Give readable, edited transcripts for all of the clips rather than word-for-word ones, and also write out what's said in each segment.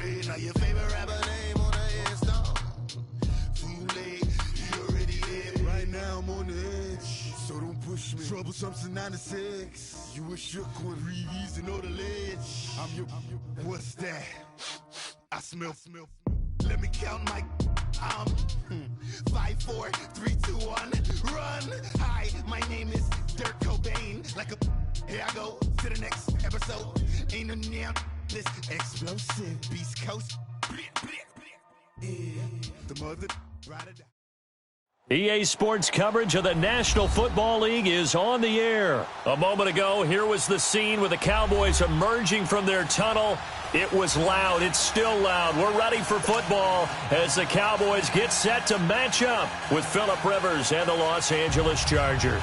Ray, now your favorite rapper name on the Insta. Too late, he already dead. Right now I'm on the edge, so don't push me. Troublesome to 96. You a shook one, Reeves and all the ledge. I'm your, what's that? I smell. Let me count my. 5, 4, 3, 2, 1, run. Hi, my name is Dirk Cobain. Like a, here I go to the next episode. Ain't no damn this explosive Beast Coast. The mother ride it down. EA Sports coverage of the National Football League is on the air. A moment ago, here was the scene with the Cowboys emerging from their tunnel. It was loud. It's still loud. We're ready for football as the Cowboys get set to match up with Phillip Rivers and the Los Angeles Chargers.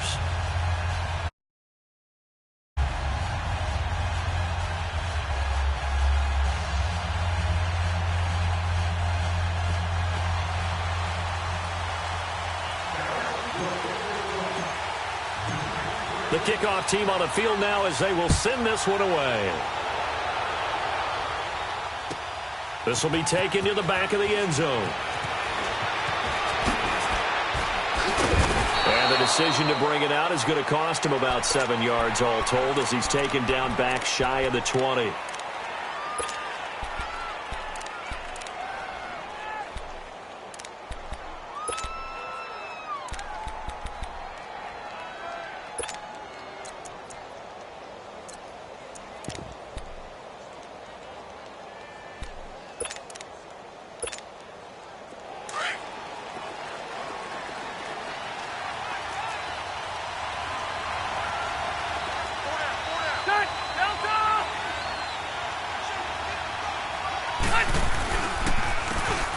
The kickoff team on the field now as they will send this one away. This will be taken to the back of the end zone. And the decision to bring it out is going to cost him about 7 yards all told as he's taken down back shy of the 20.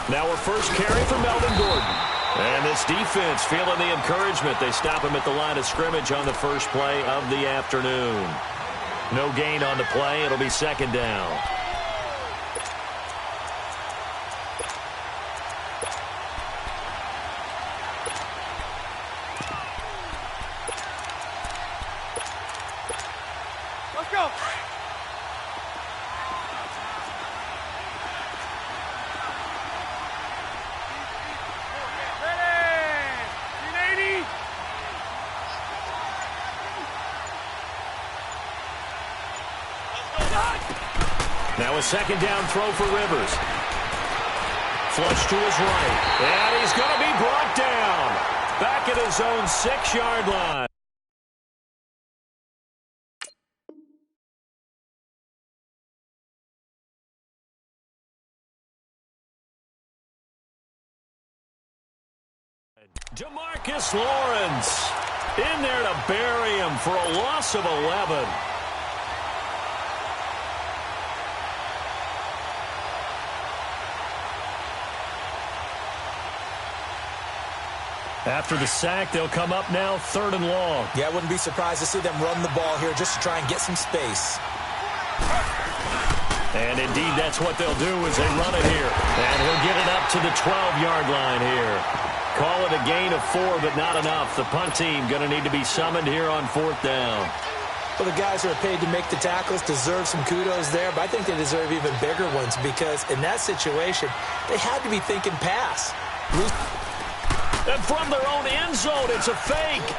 Now a first carry for Melvin Gordon. And this defense feeling the encouragement. They stop him at the line of scrimmage on the first play of the afternoon. No gain on the play. It'll be second down. Let's go. Now a second down throw for Rivers. Flush to his right. And he's going to be brought down. Back at his own 6-yard line. DeMarcus Lawrence in there to bury him for a loss of 11. After the sack, they'll come up now 3rd and long. Yeah, I wouldn't be surprised to see them run the ball here just to try and get some space. And indeed, that's what they'll do as they run it here. And he'll get it up to the 12-yard line here. Call it a gain of 4, but not enough. The punt team going to need to be summoned here on 4th down. Well, the guys who are paid to make the tackles deserve some kudos there, but I think they deserve even bigger ones because in that situation, they had to be thinking pass. And from their own end zone, it's a fake.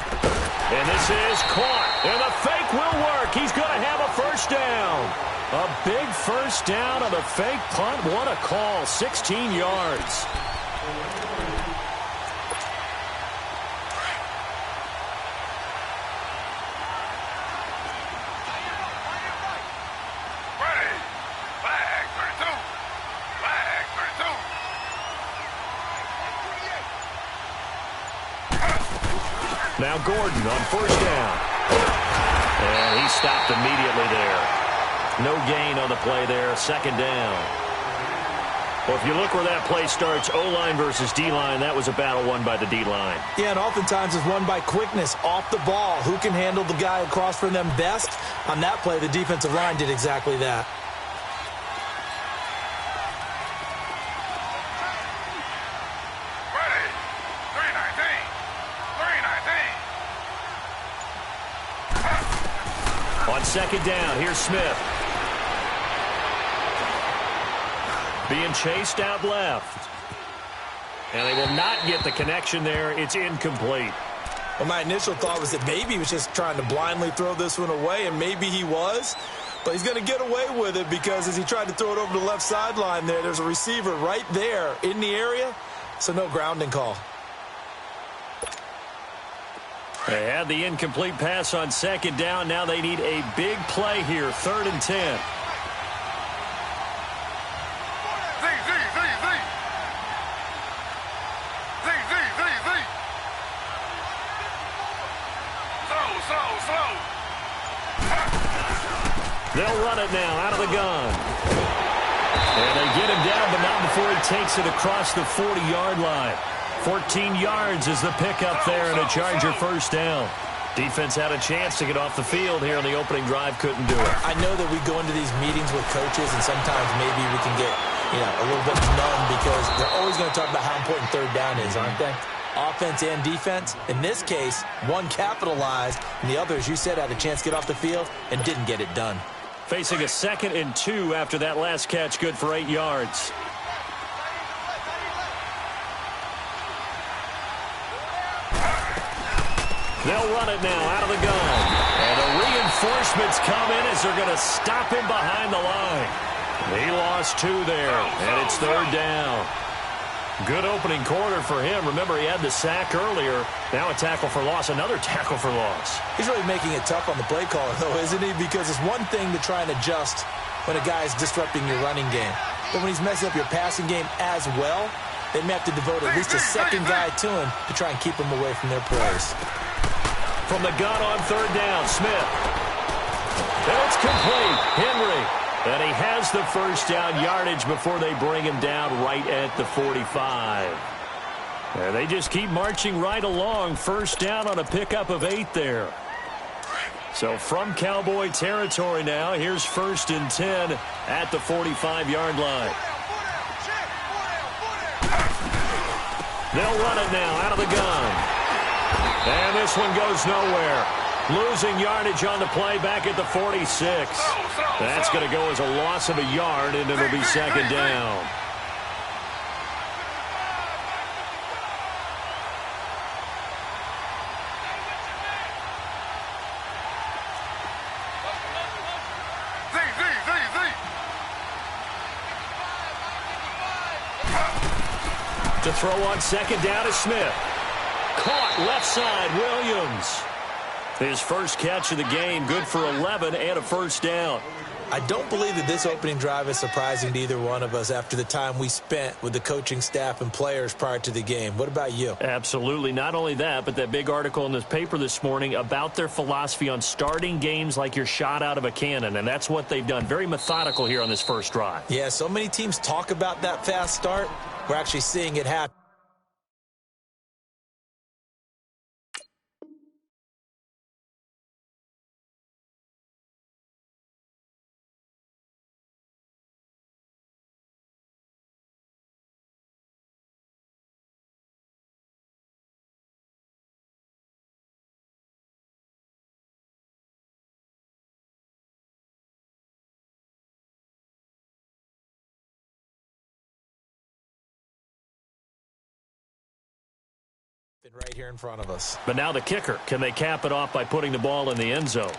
And this is caught. And the fake will work. He's going to have a first down. A big first down on the fake punt. What a call. 16 yards. Now Gordon on first down. And he stopped immediately there. No gain on the play there. Second down. Well, if you look where that play starts, O-line versus D-line, that was a battle won by the D-line. Yeah, and oftentimes it's won by quickness off the ball. Who can handle the guy across from them best? On that play, the defensive line did exactly that. On second down, here's Smith. Being chased out left. And they will not get the connection there. It's incomplete. Well, my initial thought was that maybe he was just trying to blindly throw this one away, and maybe he was. But he's going to get away with it because as he tried to throw it over the left sideline there's a receiver right there in the area, so no grounding call. They had the incomplete pass on second down. Now they need a big play here, 3rd and 10. They'll run it now out of the gun. And they get him down, but not before he takes it across the 40-yard line. 14 yards is the pickup there and a Charger first down. Defense had a chance to get off the field here on the opening drive, couldn't do it. I know that we go into these meetings with coaches, and sometimes maybe we can get a little bit numb because they're always going to talk about how important 3rd down is, aren't they? Offense and defense. In this case, one capitalized, and the other, as you said, had a chance to get off the field and didn't get it done. Facing a 2nd and 2 after that last catch, good for 8 yards. They'll run it now out of the gun. And the reinforcements come in as they're going to stop him behind the line. He lost 2 there, and it's 3rd down. Good opening quarter for him. Remember, he had the sack earlier. Now a tackle for loss, another tackle for loss. He's really making it tough on the play caller, though, isn't he? Because it's one thing to try and adjust when a guy is disrupting your running game. But when he's messing up your passing game as well, they may have to devote at least a second guy to him to try and keep him away from their plays. From the gun on 3rd down, Smith. And it's complete. Henry. And he has the first down yardage before they bring him down right at the 45. And they just keep marching right along. First down on a pickup of 8 there. So from Cowboy territory now, here's 1st and 10 at the 45-yard line. They'll run it now out of the gun. And this one goes nowhere. Losing yardage on the play back at the 46. That's going to go as a loss of a yard, and it'll be 2nd down. To throw on 2nd down is Smith. Caught left side, Williams. His first catch of the game, good for 11 and a first down. I don't believe that this opening drive is surprising to either one of us after the time we spent with the coaching staff and players prior to the game. What about you? Absolutely. Not only that, but that big article in this paper this morning about their philosophy on starting games like you're shot out of a cannon, and that's what they've done. Very methodical here on this first drive. Yeah, so many teams talk about that fast start. We're actually seeing it happen. Right here in front of us. But now the kicker. Can they cap it off by putting the ball in the end zone?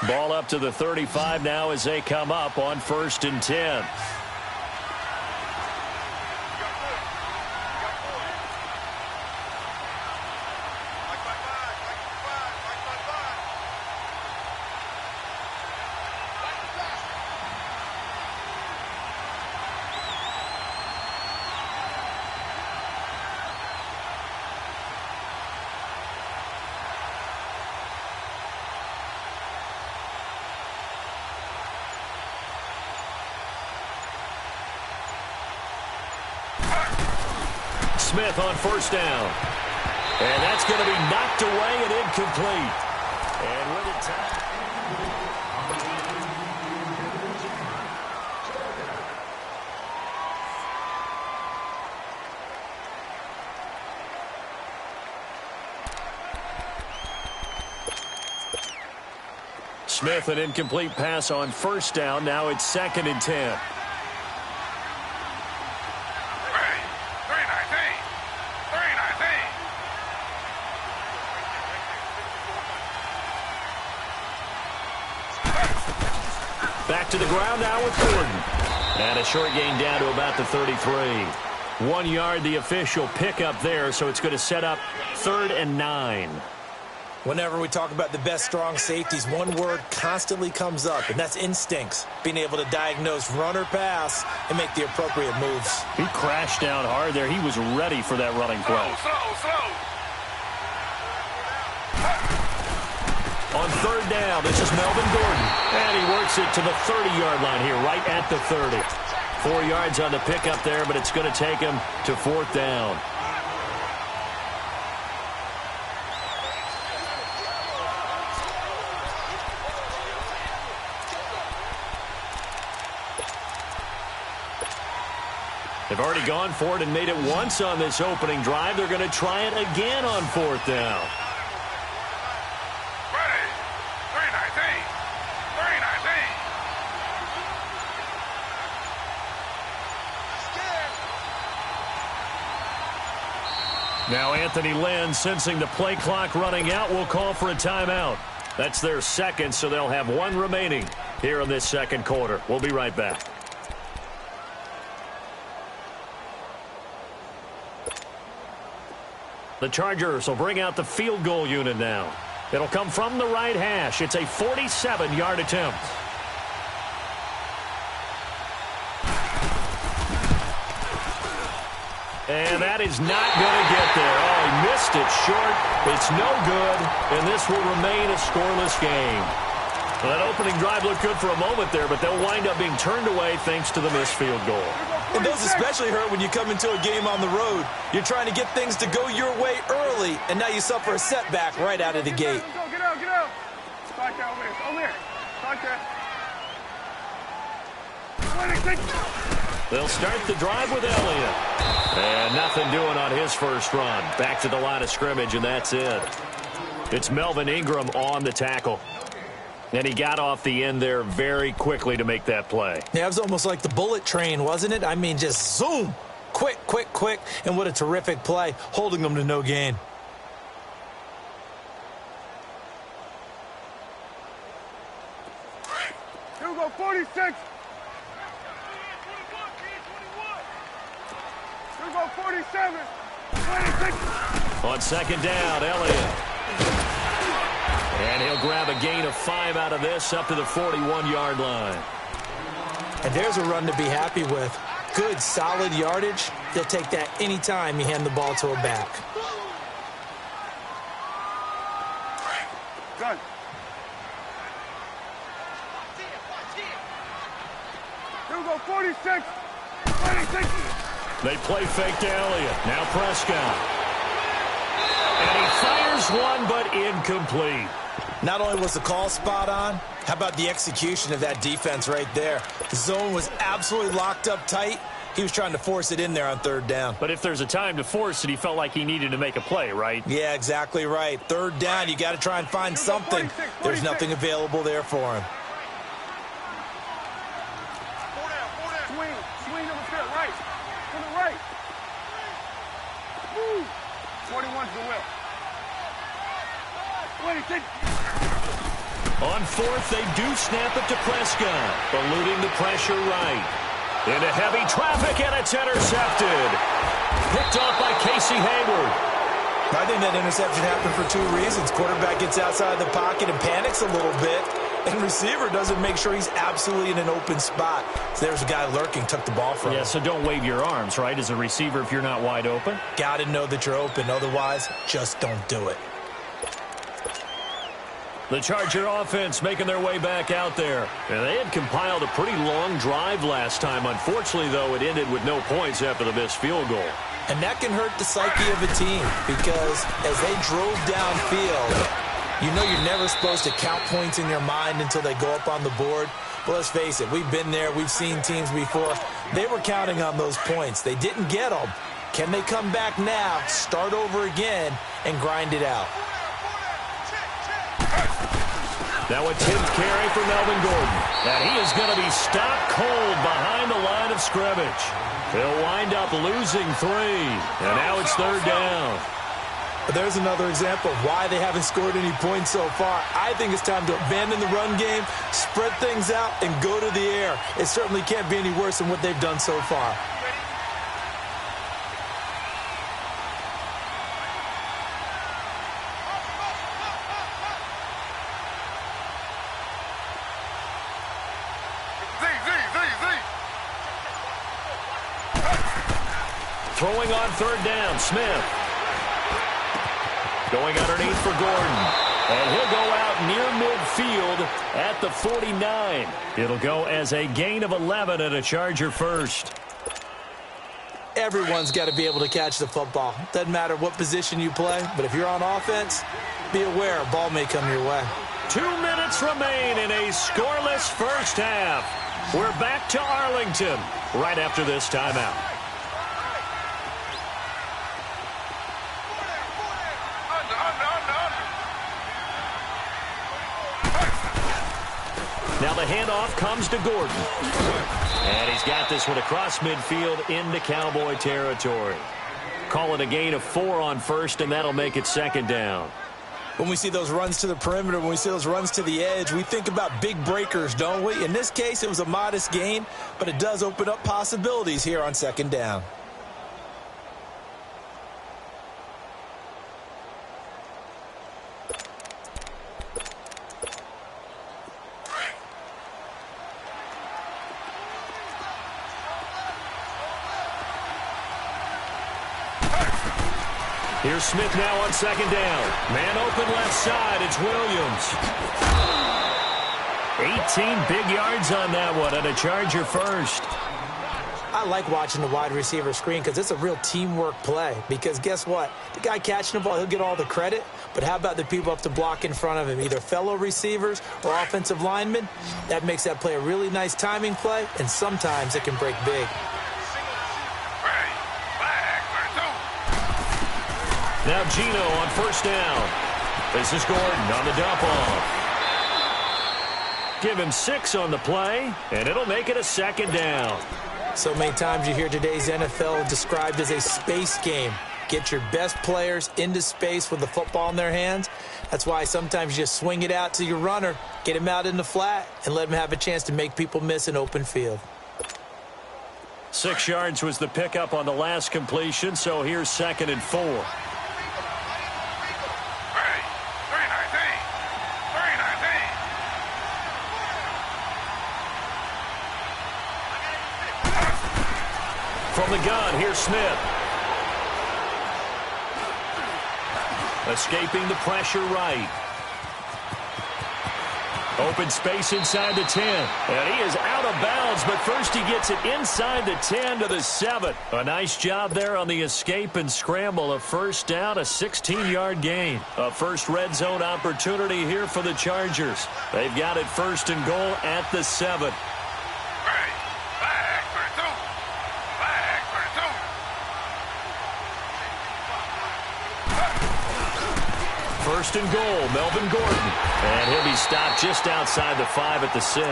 Ball up to the 35 now as they come up on 1st and 10. Smith on 1st down. And that's going to be knocked away and incomplete. And with it time. Smith, an incomplete pass on first down. Now it's 2nd and 10. Back to the ground now with Gordon. And a short gain down to about the 33. 1 yard, the official pickup there, so it's going to set up 3rd and 9. Whenever we talk about the best strong safeties, one word constantly comes up, and that's instincts. Being able to diagnose run or pass and make the appropriate moves. He crashed down hard there. He was ready for that running play. Slow. On 3rd down, this is Melvin Gordon. And he works it to the 30-yard line here, right at the 30. 4 yards on the pickup there, but it's going to take him to 4th down. They've already gone for it and made it once on this opening drive. They're going to try it again on 4th down. Now Anthony Lynn, sensing the play clock running out, will call for a timeout. That's their second, so they'll have 1 remaining here in this second quarter. We'll be right back. The Chargers will bring out the field goal unit now. It'll come from the right hash. It's a 47-yard attempt. And that is not going to get there. Oh, he missed it short. It's no good, and this will remain a scoreless game. Well, that opening drive looked good for a moment there, but they'll wind up being turned away thanks to the missed field goal. And those especially hurt when you come into a game on the road. You're trying to get things to go your way early, and now you suffer a setback right out of the gate. Get out. Start that over here. Start that. They'll start the drive with Elliott. And nothing doing on his first run. Back to the line of scrimmage, and that's it. It's Melvin Ingram on the tackle. And he got off the end there very quickly to make that play. Yeah, it was almost like the bullet train, wasn't it? I mean, just zoom. Quick. And what a terrific play, holding them to no gain. Here we go, 46. Here we go, 47. 26. On 2nd down, Elliott. And he'll grab a gain of 5 out of this up to the 41-yard line. And there's a run to be happy with. Good, solid yardage. They'll take that anytime you hand the ball to a back. Done. Here we go, 46. 26. They play fake to Elliott. Now Prescott. And he fires one, but incomplete. Not only was the call spot on, how about the execution of that defense right there? The zone was absolutely locked up tight. He was trying to force it in there on 3rd down. But if there's a time to force it, he felt like he needed to make a play, right? Yeah, exactly right. 3rd down, you got to try and find something. There's nothing available there for him. Swing over to the right. To the right. Woo. 41's the whip. 26. On 4th, they do snap it to Prescott, eluding the pressure right. Into heavy traffic, and it's intercepted. Picked off by Casey Hayward. I think that interception happened for 2 reasons. Quarterback gets outside of the pocket and panics a little bit, and receiver doesn't make sure he's absolutely in an open spot. So there's a guy lurking, took the ball from him. Yeah, so don't wave your arms, right, as a receiver if you're not wide open? Got to know that you're open. Otherwise, just don't do it. The Charger offense making their way back out there. And they had compiled a pretty long drive last time. Unfortunately, though, it ended with no points after the missed field goal. And that can hurt the psyche of a team because as they drove downfield, you know you're never supposed to count points in your mind until they go up on the board. But let's face it, we've been there. We've seen teams before. They were counting on those points. They didn't get them. Can they come back now, start over again, and grind it out? Now a 10th carry for Melvin Gordon. And he is going to be stopped cold behind the line of scrimmage. He'll wind up losing 3. And now it's 3rd down. There's another example of why they haven't scored any points so far. I think it's time to abandon the run game, spread things out, and go to the air. It certainly can't be any worse than what they've done so far. Throwing on 3rd down, Smith. Going underneath for Gordon. And he'll go out near midfield at the 49. It'll go as a gain of 11 and a Charger first. Everyone's got to be able to catch the football. Doesn't matter what position you play, but if you're on offense, be aware a ball may come your way. 2 minutes remain in a scoreless first half. We're back to Arlington right after this timeout. Now the handoff comes to Gordon. And he's got this one across midfield into Cowboy territory. Call it a gain of 4 on first, and that'll make it 2nd down. When we see those runs to the perimeter, when we see those runs to the edge, we think about big breakers, don't we? In this case, it was a modest gain, but it does open up possibilities here on 2nd down. Here's Smith now on 2nd down. Man open left side. It's Williams. 18 big yards on that one and a Charger first. I like watching the wide receiver screen because it's a real teamwork play. Because guess what? The guy catching the ball, he'll get all the credit. But how about the people up to block in front of him, either fellow receivers or offensive linemen? That makes that play a really nice timing play, and sometimes it can break big. Now Gino on 1st down. This is Gordon on the dump off. Give him 6 on the play, and it'll make it a 2nd down. So many times you hear today's NFL described as a space game. Get your best players into space with the football in their hands. That's why sometimes you just swing it out to your runner, get him out in the flat, and let him have a chance to make people miss an open field. 6 yards was the pickup on the last completion, so here's 2nd and 4. From the gun, here's Smith. Escaping the pressure right. Open space inside the 10. And he is out of bounds, but first he gets it inside the 10 to the 7. A nice job there on the escape and scramble. A 1st down, a 16-yard gain. A first red zone opportunity here for the Chargers. They've got it 1st and goal at the 7. First and goal, Melvin Gordon. And he'll be stopped just outside the 5 at the 6.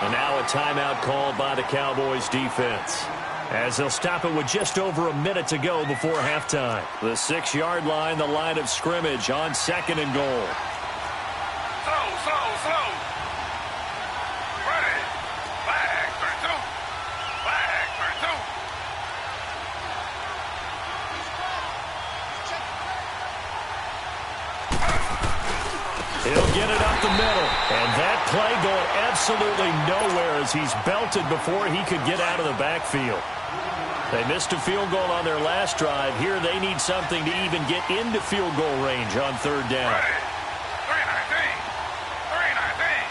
And now a timeout called by the Cowboys defense, as they'll stop it with just over a minute to go before halftime. The 6-yard line, the line of scrimmage on 2nd and goal. Slow. Ready. Flag for 2. Flag for 2. He'll get it up the middle. And that play going absolutely nowhere as he's belted before he could get out of the backfield. They missed a field goal on their last drive. Here they need something to even get into field goal range on 3rd down. Ready. 319. 319.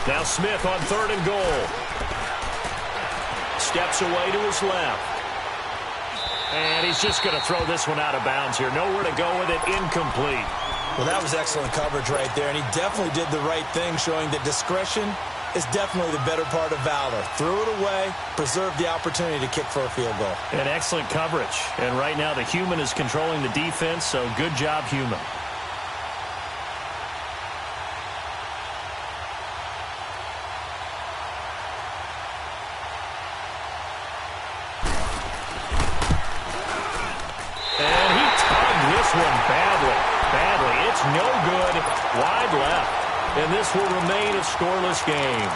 Now Smith on 3rd and goal. Steps away to his left. And he's just going to throw this one out of bounds here. Nowhere to go with it. Incomplete. Well, that was excellent coverage right there, and he definitely did the right thing, showing that discretion is definitely the better part of valor. Threw it away, preserved the opportunity to kick for a field goal. And excellent coverage. And right now the human is controlling the defense, so good job, human. And he tugged this one badly. It's no good. Wide left. And this will remain a scoreless game.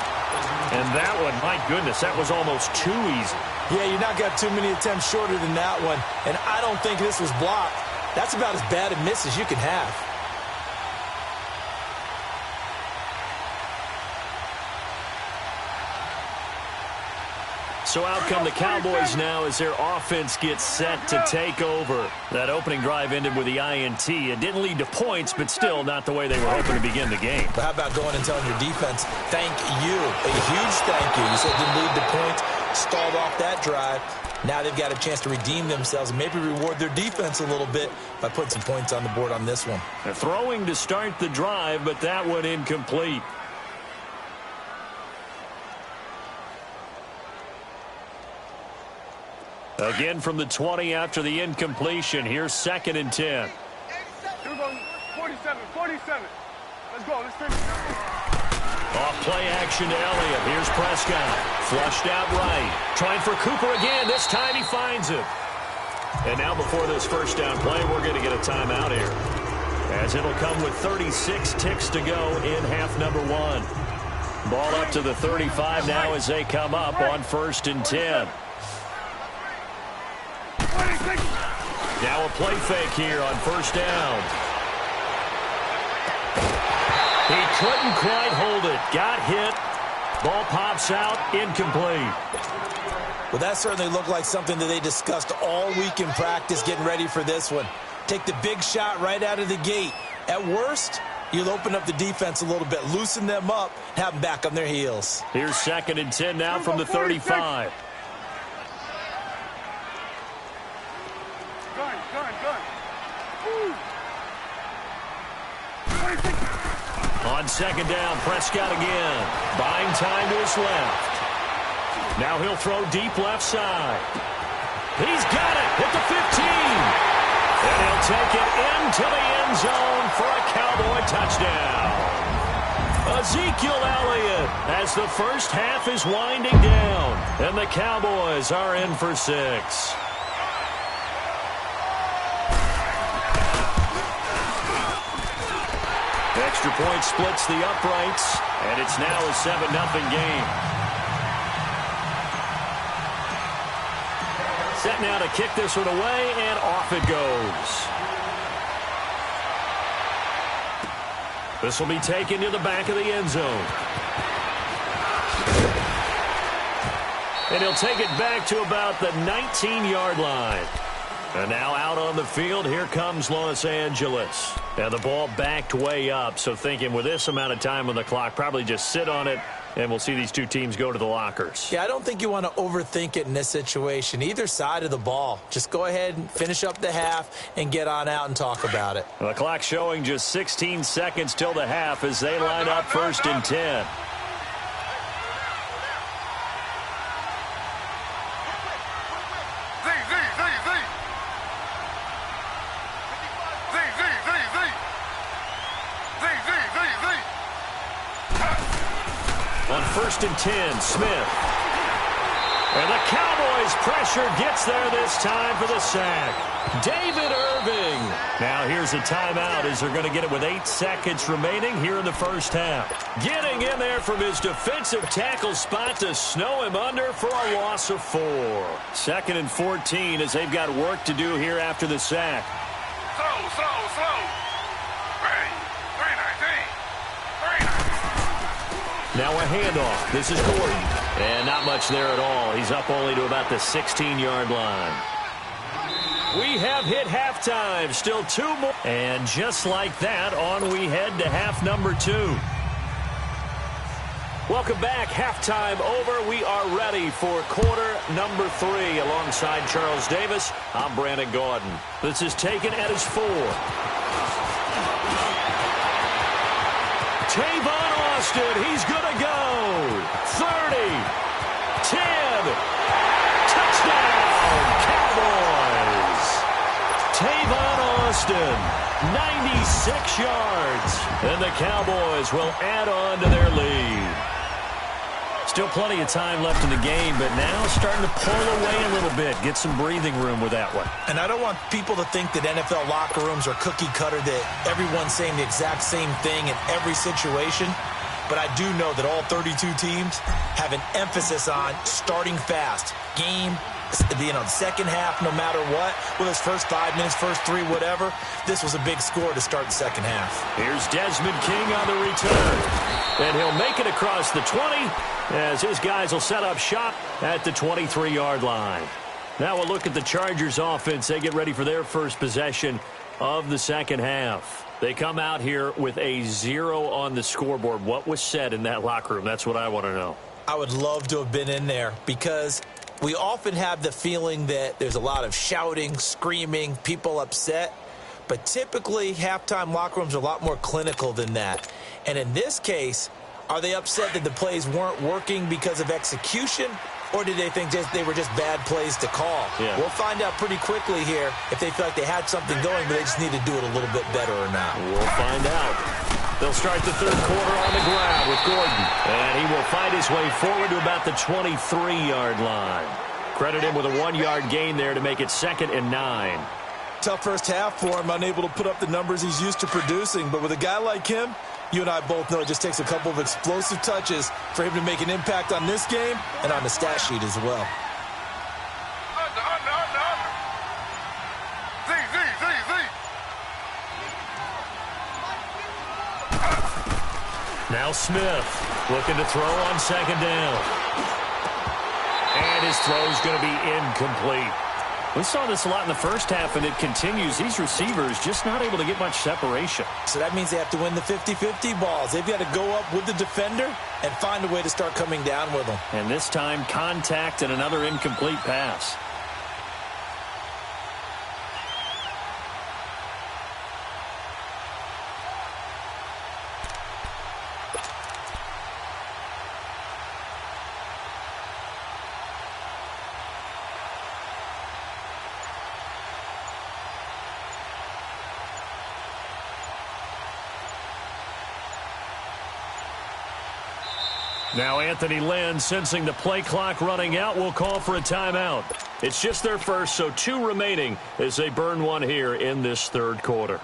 And that one, my goodness, that was almost too easy. Yeah, you're not got too many attempts shorter than that one. And I don't think this was blocked. That's about as bad a miss as you can have. So out come the Cowboys now as their offense gets set to take over. That opening drive ended with the INT. It didn't lead to points, but still not the way they were hoping to begin the game. But how about going and telling your defense, thank you, a huge thank you. You said it didn't lead to points, stalled off that drive. Now they've got a chance to redeem themselves and maybe reward their defense a little bit by putting some points on the board on this one. They're throwing to start the drive, but that one incomplete. Again from the 20 after the incompletion. Here's 2nd and 10. 47. Let's go. Let's finish. Off play action to Elliott. Here's Prescott. Flushed out right. Trying for Cooper again. This time he finds him. And now before this first down play, we're going to get a timeout here, as it'll come with 36 ticks to go in half number 1. Ball up to the 35 now as they come up on 1st and 10. Now a play fake here on 1st down. He couldn't quite hold it. Got hit. Ball pops out. Incomplete. Well, that certainly looked like something that they discussed all week in practice getting ready for this one. Take the big shot right out of the gate. At worst, you'll open up the defense a little bit, loosen them up, have them back on their heels. Here's 2nd and 10 now from the 35. On 2nd down, Prescott again. Buying time to his left. Now he'll throw deep left side. He's got it at the 15. And he'll take it into the end zone for a Cowboy touchdown. Ezekiel Elliott as the first half is winding down. And the Cowboys are in for 6. Extra point splits the uprights, and it's now a 7-0 game. Set now to kick this one away, and off it goes. This will be taken to the back of the end zone. And he'll take it back to about the 19-yard line. And now out on the field, here comes Los Angeles. And the ball backed way up, so thinking with this amount of time on the clock, probably just sit on it, and we'll see these two teams go to the lockers. Yeah, I don't think you want to overthink it in this situation. Either side of the ball. Just go ahead and finish up the half and get on out and talk about it. The clock showing just 16 seconds till the half as they line up 1st and 10. On 1st and 10, Smith. And the Cowboys pressure gets there this time for the sack. David Irving. Now here's a timeout as they're going to get it with 8 seconds remaining here in the first half. Getting in there from his defensive tackle spot to snow him under for a loss of 4. 2nd and 14 as they've got work to do here after the sack. Slow. Ready. 3-19. Now a handoff. This is Gordon. And not much there at all. He's up only to about the 16-yard line. We have hit halftime. Still 2 more. And just like that, on we head to half number 2. Welcome back. Halftime over. We are ready for quarter number 3. Alongside Charles Davis, I'm Brandon Gordon. This is taken at his 4. Tavon Austin, he's going to go. 30, 10, touchdown, Cowboys. Tavon Austin, 96 yards. And the Cowboys will add on to their lead. Still plenty of time left in the game, but now starting to pull away a little bit. Get some breathing room with that one. And I don't want people to think that NFL locker rooms are cookie cutter, that everyone's saying the exact same thing in every situation. But I do know that all 32 teams have an emphasis on starting fast. Game, the second half, no matter what. Well, it's first 5 minutes, first 3, whatever. This was a big score to start the second half. Here's Desmond King on the return. And he'll make it across the 20 as his guys will set up shop at the 23-yard line. Now we'll look at the Chargers offense. They get ready for their first possession of the second half. They come out here with a 0 on the scoreboard. What was said in that locker room? That's what I want to know. I would love to have been in there because we often have the feeling that there's a lot of shouting, screaming, people upset. But typically, halftime locker rooms are a lot more clinical than that. And in this case, are they upset that the plays weren't working because of execution? Or did they think they were just bad plays to call? Yeah. We'll find out pretty quickly here if they feel like they had something going, but they just need to do it a little bit better or not. We'll find out. They'll start the third quarter on the ground with Gordon. And he will fight his way forward to about the 23-yard line. Credit him with a 1-yard gain there to make it 2nd and 9. Tough first half for him, unable to put up the numbers he's used to producing. But with a guy like him, you and I both know it just takes a couple of explosive touches for him to make an impact on this game and on the stat sheet as well. Now Smith looking to throw on 2nd down. And his throw is going to be incomplete. We saw this a lot in the first half, and it continues. These receivers just not able to get much separation. So that means they have to win the 50-50 balls. They've got to go up with the defender and find a way to start coming down with them. And this time, contact and another incomplete pass. Now Anthony Lynn, sensing the play clock running out, will call for a timeout. It's just their first, so 2 remaining as they burn one here in this third quarter.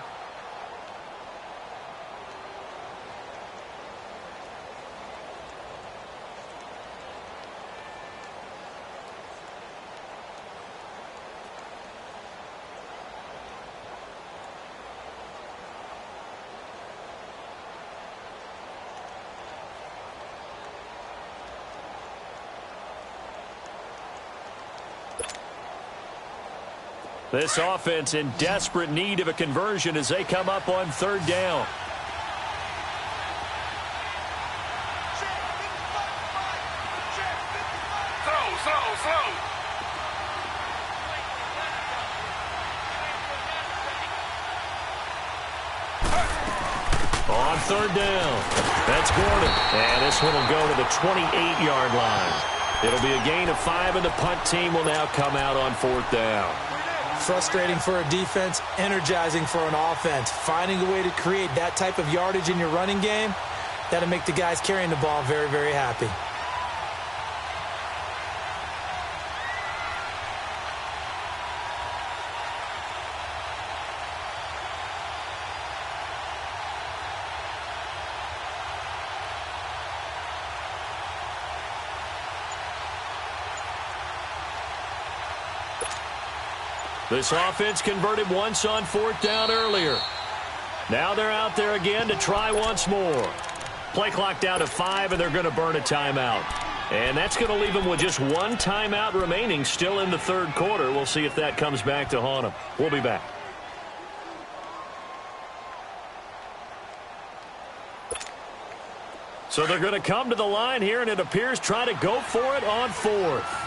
This offense in desperate need of a conversion as they come up on 3rd down. Slow. On 3rd down, that's Gordon. And this one will go to the 28-yard line. It'll be a gain of 5, and the punt team will now come out on 4th down. Frustrating for a defense, energizing for an offense. Finding a way to create that type of yardage in your running game, that'll make the guys carrying the ball very, very happy. This offense converted once on 4th down earlier. Now they're out there again to try once more. Play clock down to 5, and they're going to burn a timeout. And that's going to leave them with just 1 timeout remaining still in the third quarter. We'll see if that comes back to haunt them. We'll be back. So they're going to come to the line here, and it appears try to go for it on fourth.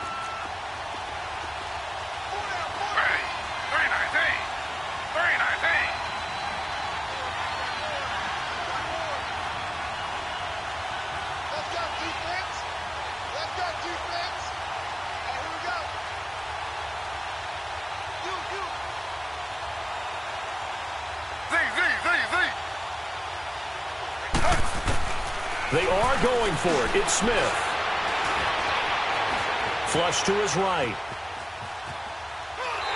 They are going for it. It's Smith. Flush to his right.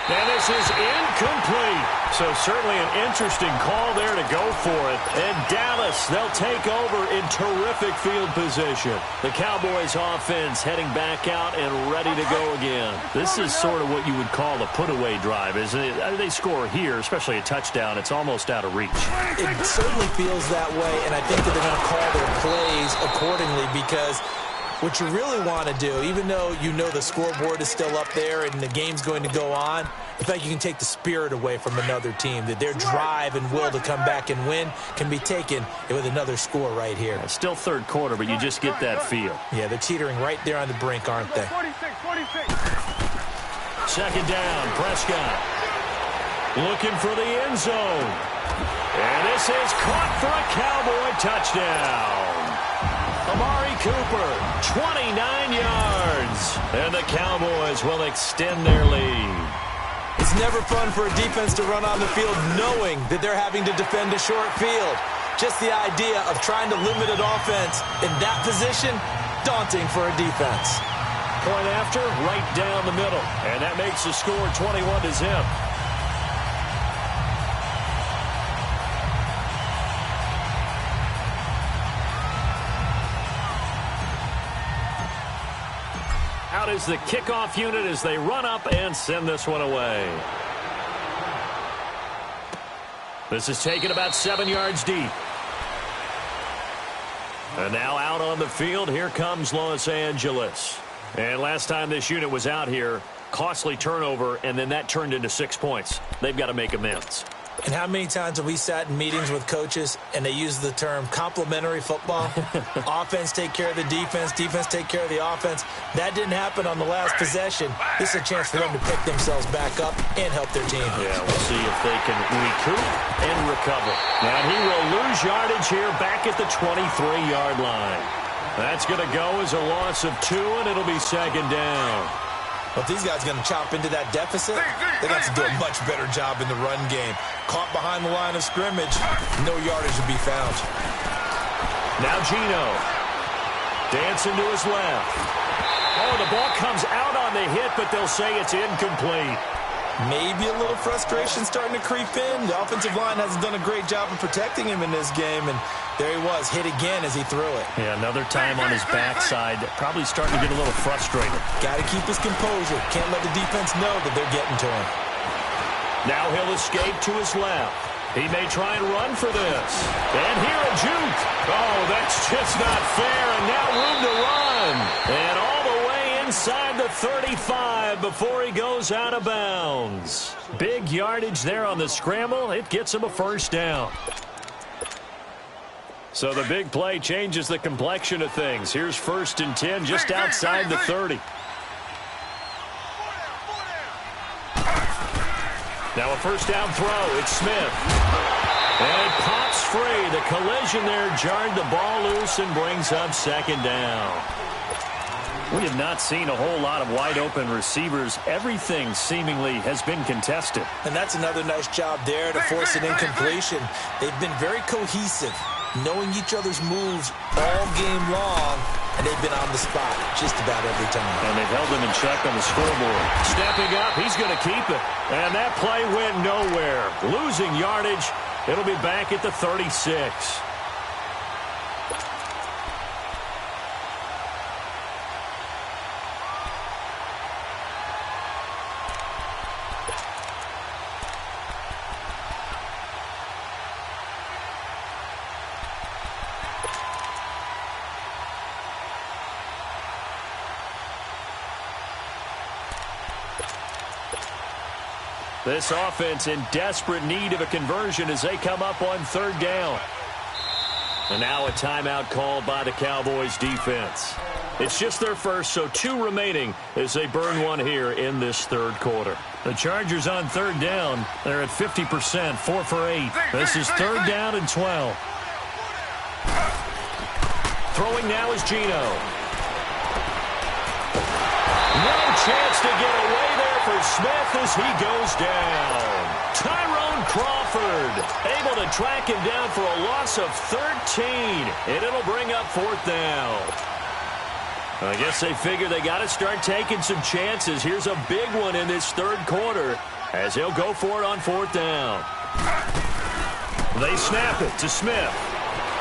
And this is incomplete. So certainly an interesting call there to go for it. And Dallas, they'll take over in terrific field position. The Cowboys offense heading back out and ready to go again. This is sort of what you would call a put-away drive, isn't it? They score here, especially a touchdown. It's almost out of reach. It certainly feels that way, and I think that they're going to call their plays accordingly because what you really want to do, even though you know the scoreboard is still up there and the game's going to go on, the fact you can take the spirit away from another team, that their drive and will to come back and win can be taken with another score right here. It's still third quarter, but you just get that feel. Yeah, they're teetering right there on the brink, aren't they? 46. Second down, Prescott. Looking for the end zone. And this is caught for a Cowboy touchdown. Amari Cooper, 29 yards. And the Cowboys will extend their lead. It's never fun for a defense to run on the field knowing that they're having to defend a short field. Just the idea of trying to limit an offense in that position, daunting for a defense. Point after, right down the middle. And that makes the score 21-0. Out is the kickoff unit as they run up and send this one away. This is taken about 7 yards deep. And now out on the field, here comes Los Angeles. And last time this unit was out here, costly turnover, and then that turned into 6 points. They've got to make amends. And how many times have we sat in meetings with coaches and they use the term complementary football? Offense take care of the defense, defense take care of the offense. That didn't happen on the last possession. This is a chance for them to pick themselves back up and help their team. Yeah, we'll see if they can recoup and recover. Now he will lose yardage here back at the 23-yard line. That's going to go as a loss of 2, and it'll be second down. Well, if these guys are going to chop into that deficit, they're going to have to do a much better job in the run game. Caught behind the line of scrimmage, no yardage to be found. Now Gino. Dancing to his left. Oh, the ball comes out on the hit, but they'll say it's incomplete. Maybe a little frustration starting to creep in. The offensive line hasn't done a great job of protecting him in this game, and there he was, hit again as he threw it. Yeah, another time on his backside, probably starting to get a little frustrated. Got to keep his composure. Can't let the defense know that they're getting to him. Now he'll escape to his left. He may try and run for this. And here a juke. Oh, that's just not fair, and now room to run. And all the way inside the 35 before he goes out of bounds. Big yardage there on the scramble. It gets him a first down. So the big play changes the complexion of things. Here's 1st and 10 just outside the 30. Now a first down throw. It's Smith. And it pops free. The collision there jarred the ball loose and brings up second down. We have not seen a whole lot of wide-open receivers. Everything seemingly has been contested. And that's another nice job there to force an incompletion. They've been very cohesive, knowing each other's moves all game long, and they've been on the spot just about every time. And they've held them in check on the scoreboard. Stepping up, he's going to keep it. And that play went nowhere. Losing yardage. It'll be back at the 36. This offense in desperate need of a conversion as they come up on 3rd down. And now a timeout called by the Cowboys defense. It's just their first, so 2 remaining as they burn one here in this third quarter. The Chargers on third down. They're at 50%, 4 for 8. This is third down and 12. Throwing now is Geno. No chance to get away there for Smith as he goes down. Tyrone Crawford able to track him down for a loss of 13, and it'll bring up fourth down. I guess they figure they got to start taking some chances. Here's a big one in this third quarter as he'll go for it on fourth down. They snap it to Smith.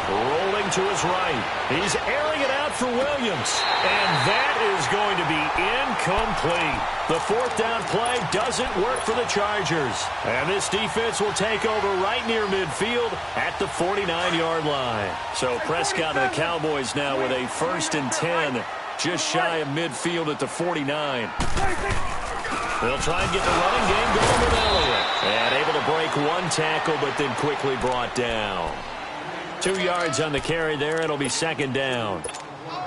Rolling to his right. He's airing it out for Williams. And that is going to be incomplete. The fourth down play doesn't work for the Chargers. And this defense will take over right near midfield at the 49-yard line. So Prescott and the Cowboys now with a 1st and 10, just shy of midfield at the 49. They'll try and get the running game going with Elliott. And able to break one tackle, but then quickly brought down. 2 yards on the carry there. It'll be second down.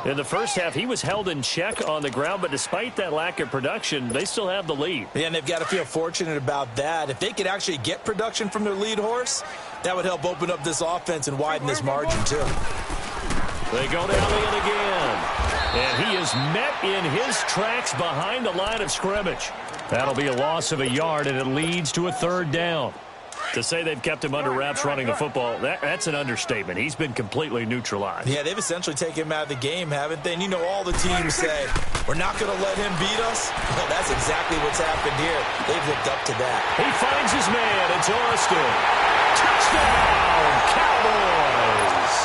In the first half, he was held in check on the ground, but despite that lack of production, they still have the lead. Yeah, and they've got to feel fortunate about that. If they could actually get production from their lead horse, that would help open up this offense and widen this margin, too. They go to Elliott again. And he is met in his tracks behind the line of scrimmage. That'll be a loss of a yard, and it leads to a third down. To say they've kept him under wraps running the football, that's an understatement. He's been completely neutralized. Yeah, they've essentially taken him out of the game, haven't they? And you know all the teams say, we're not going to let him beat us. Well, that's exactly what's happened here. They've lived up to that. He finds his man. It's Austin. Touchdown, Cowboys.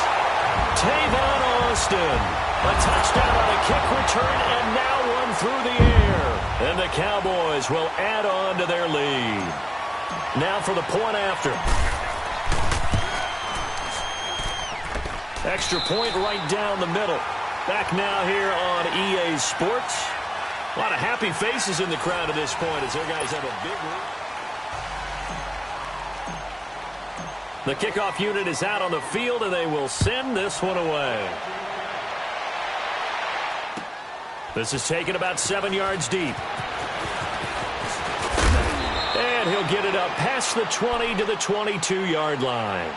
Tavon Austin. A touchdown on a kick return, and now one through the air. And the Cowboys will add on to their lead. Now for the point after. Extra point right down the middle. Back now here on EA Sports. A lot of happy faces in the crowd at this point as their guys have a big lead. The kickoff unit is out on the field, and they will send this one away. This is taken about 7 yards deep. And he'll get it up past the 20 to the 22-yard line.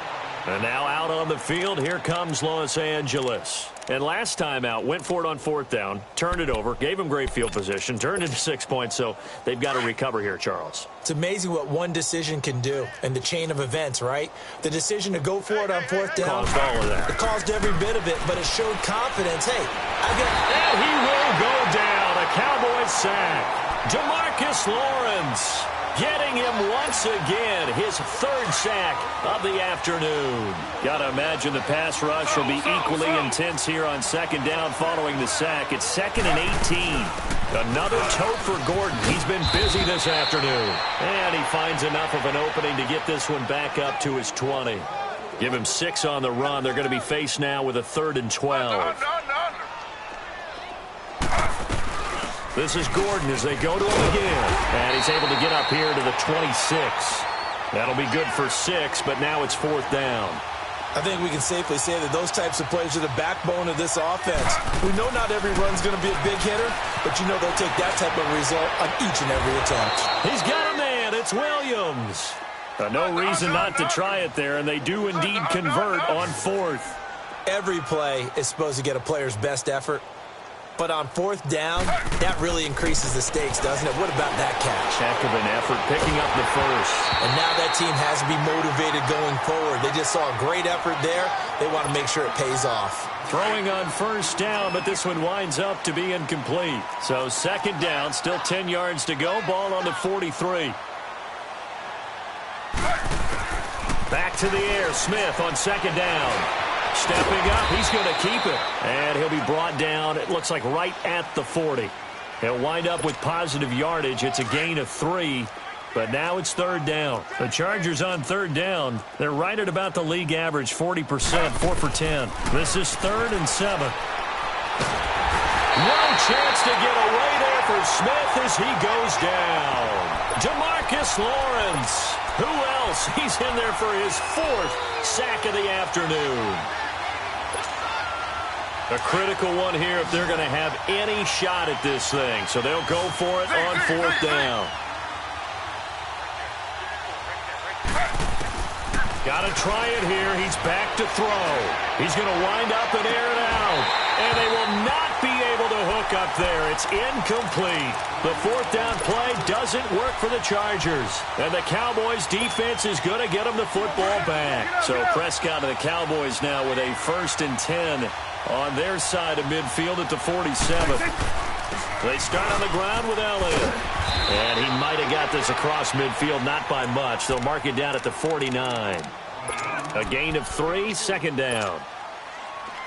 And now out on the field, here comes Los Angeles. And last time out, went for it on fourth down, turned it over, gave him great field position, turned it to 6 points, so they've got to recover here, Charles. It's amazing what one decision can do in the chain of events, right? The decision to go for it on fourth down. Caused all of that. It caused every bit of it, but it showed confidence. Hey, and he will go down. A Cowboys sack. DeMarcus Lawrence getting him once again, his third sack of the afternoon. Got to imagine the pass rush will be equally intense here on second down following the sack. It's 2nd and 18. Another tote for Gordon. He's been busy this afternoon. And he finds enough of an opening to get this one back up to his 20. Give him 6 on the run. They're going to be faced now with a 3rd and 12. This is Gordon as they go to him again. And he's able to get up here to the 26. That'll be good for 6, but now it's 4th down. I think we can safely say that those types of plays are the backbone of this offense. We know not every run's going to be a big hitter, but you know they'll take that type of result on each and every attempt. He's got a man. It's Williams. No reason not to try it there, and they do indeed convert on 4th. Every play is supposed to get a player's best effort. But on 4th down, that really increases the stakes, doesn't it? What about that catch? Heck of an effort, picking up the first. And now that team has to be motivated going forward. They just saw a great effort there. They want to make sure it pays off. Throwing on 1st down, but this one winds up to be incomplete. So 2nd down, still 10 yards to go. Ball on the 43. Back to the air. Smith on 2nd down. Stepping up, he's going to keep it. And he'll be brought down, it looks like right at the 40. He'll wind up with positive yardage. It's a gain of 3, but now it's 3rd down. The Chargers on 3rd down. They're right at about the league average, 40%, 4 for 10. This is 3rd and 7. No chance to get away there for Smith as he goes down. DeMarcus Lawrence. Who else? He's in there for his 4th sack of the afternoon. A critical one here if they're going to have any shot at this thing. So they'll go for it on 4th down. Got to try it here. He's back to throw. He's going to wind up and air it out. And they will not be able to hook up there. It's incomplete. The 4th down play doesn't work for the Chargers. And the Cowboys defense is going to get them the football back. So Prescott and the Cowboys now with a 1st and 10 on their side of midfield at the 47. They start on the ground with Elliott. And he might have got this across midfield, not by much. They'll mark it down at the 49. A gain of 3, 2nd down.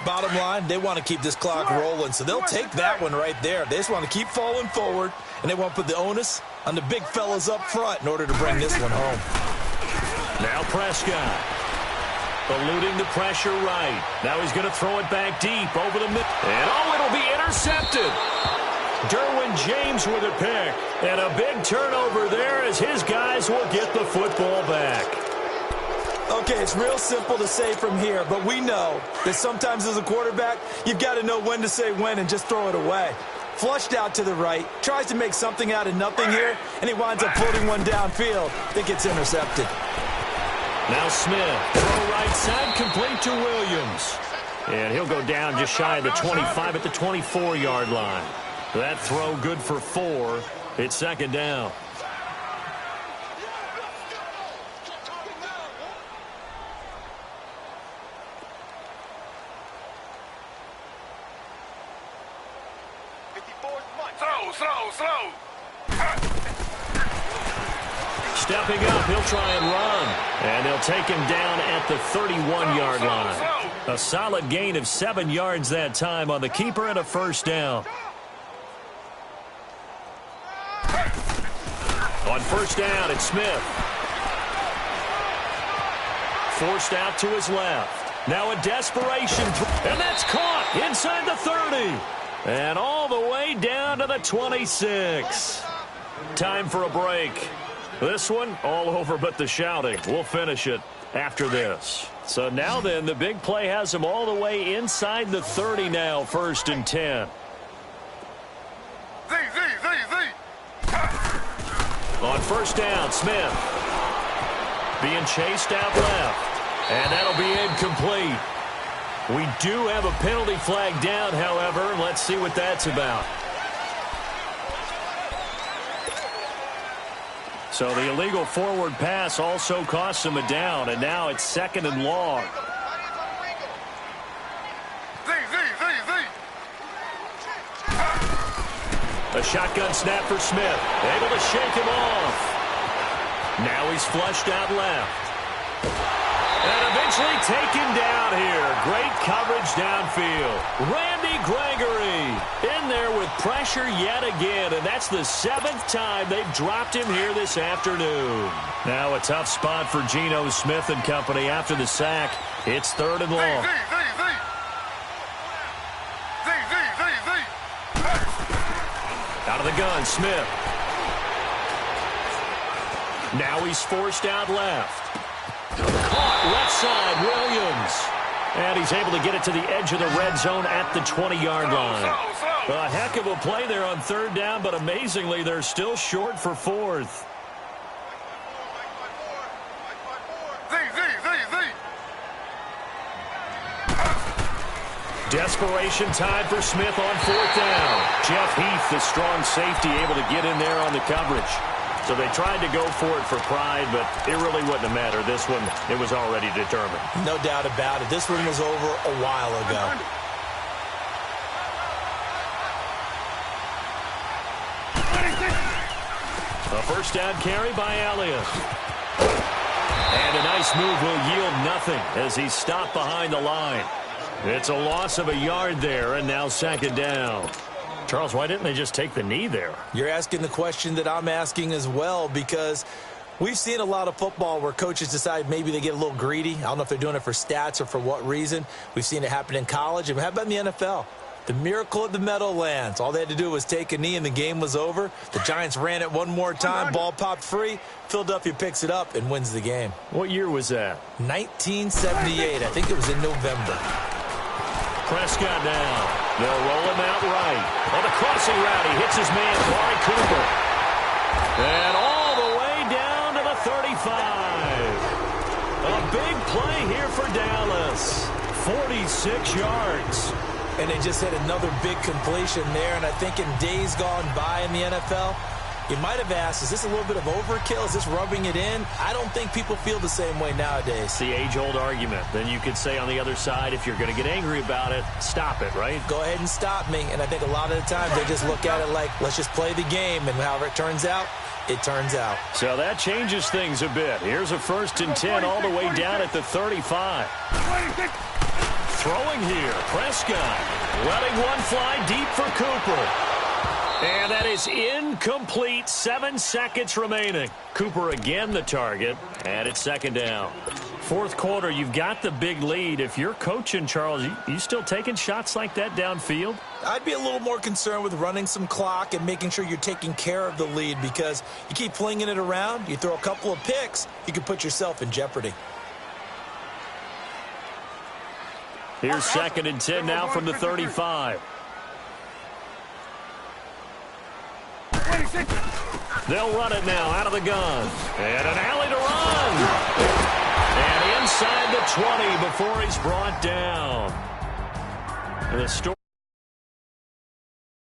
Bottom line, they want to keep this clock rolling, so they'll take that one right there. They just want to keep falling forward, and they want to put the onus on the big fellas up front in order to bring this one home. Now Prescott. Eluding the pressure right. Now he's going to throw it back deep over the middle. And it'll be intercepted. Derwin James with a pick. And a big turnover there as his guys will get the football back. Okay, it's real simple to say from here, but we know that sometimes as a quarterback, you've got to know when to say when and just throw it away. Flushed out to the right, tries to make something out of nothing here, and he winds up floating one downfield that gets intercepted. Now Smith, throw right side, complete to Williams. And he'll go down just shy of the 25 at the 24-yard line. That throw good for 4. It's 2nd down. Slow. Stepping up, he'll try and run. And they'll take him down at the 31-yard line. A solid gain of 7 yards that time on the keeper and a 1st down. On 1st down, it's Smith. Forced out to his left. Now a desperation throw. And that's caught inside the 30. And all the way down to the 26. Time for a break. This one, all over but the shouting. We'll finish it after this. So now then, the big play has him all the way inside the 30 now, 1st and 10. On 1st down, Smith. Being chased out left. And that'll be incomplete. We do have a penalty flag down, however. Let's see what that's about. So the illegal forward pass also costs him a down, and now it's 2nd and long. A shotgun snap for Smith. Able to shake him off. Now he's flushed out left. And eventually taken down here. Great coverage downfield. Randy Gregory in there with pressure yet again. And that's the 7th time they've dropped him here this afternoon. Now a tough spot for Geno Smith and company after the sack. It's 3rd and long. Out of the gun, Smith. Now he's forced out left. Caught left side, Williams. And he's able to get it to the edge of the red zone at the 20-yard line. A heck of a play there on 3rd down, but amazingly, they're still short for 4th. Desperation time for Smith on 4th down. Jeff Heath, the strong safety, able to get in there on the coverage. So they tried to go for it for pride, but it really wouldn't have mattered. This one, it was already determined. No doubt about it. This one was over a while ago. A 1st down carry by Elliott. And a nice move will yield nothing as he's stopped behind the line. It's a loss of a yard there, and now 2nd down. Charles, why didn't they just take the knee there? You're asking the question that I'm asking as well, because we've seen a lot of football where coaches decide maybe they get a little greedy. I don't know if they're doing it for stats or for what reason. We've seen it happen in college. And how about in the NFL? The miracle of the Meadowlands. All they had to do was take a knee and the game was over. The Giants ran it one more time. Ball popped free. Philadelphia picks it up and wins the game. What year was that? 1978. I think it was in November. Prescott now. They'll roll him out right. On the crossing route, he hits his man, Amari Cooper. And all the way down to the 35. A big play here for Dallas. 46 yards. And they just hit another big completion there. And I think in days gone by in the NFL, you might have asked, is this a little bit of overkill? Is this rubbing it in? I don't think people feel the same way nowadays. It's the age-old argument. Then you could say on the other side, if you're going to get angry about it, stop it, right? Go ahead and stop me. And I think a lot of the times they just look at it like, let's just play the game. And however it turns out, it turns out. So that changes things a bit. Here's a 1st and 10 all the way down at the 35. Throwing here, Prescott. Letting one fly deep for Cooper. And that is incomplete. 7 seconds remaining. Cooper again the target, and it's 2nd down. 4th quarter, you've got the big lead. If you're coaching, Charles, you still taking shots like that downfield? I'd be a little more concerned with running some clock and making sure you're taking care of the lead, because you keep flinging it around, you throw a couple of picks, you can put yourself in jeopardy. Here's 2nd and 10 now from the 35. They'll run it now out of the gun. And an alley to run. And inside the 20 before he's brought down. And the story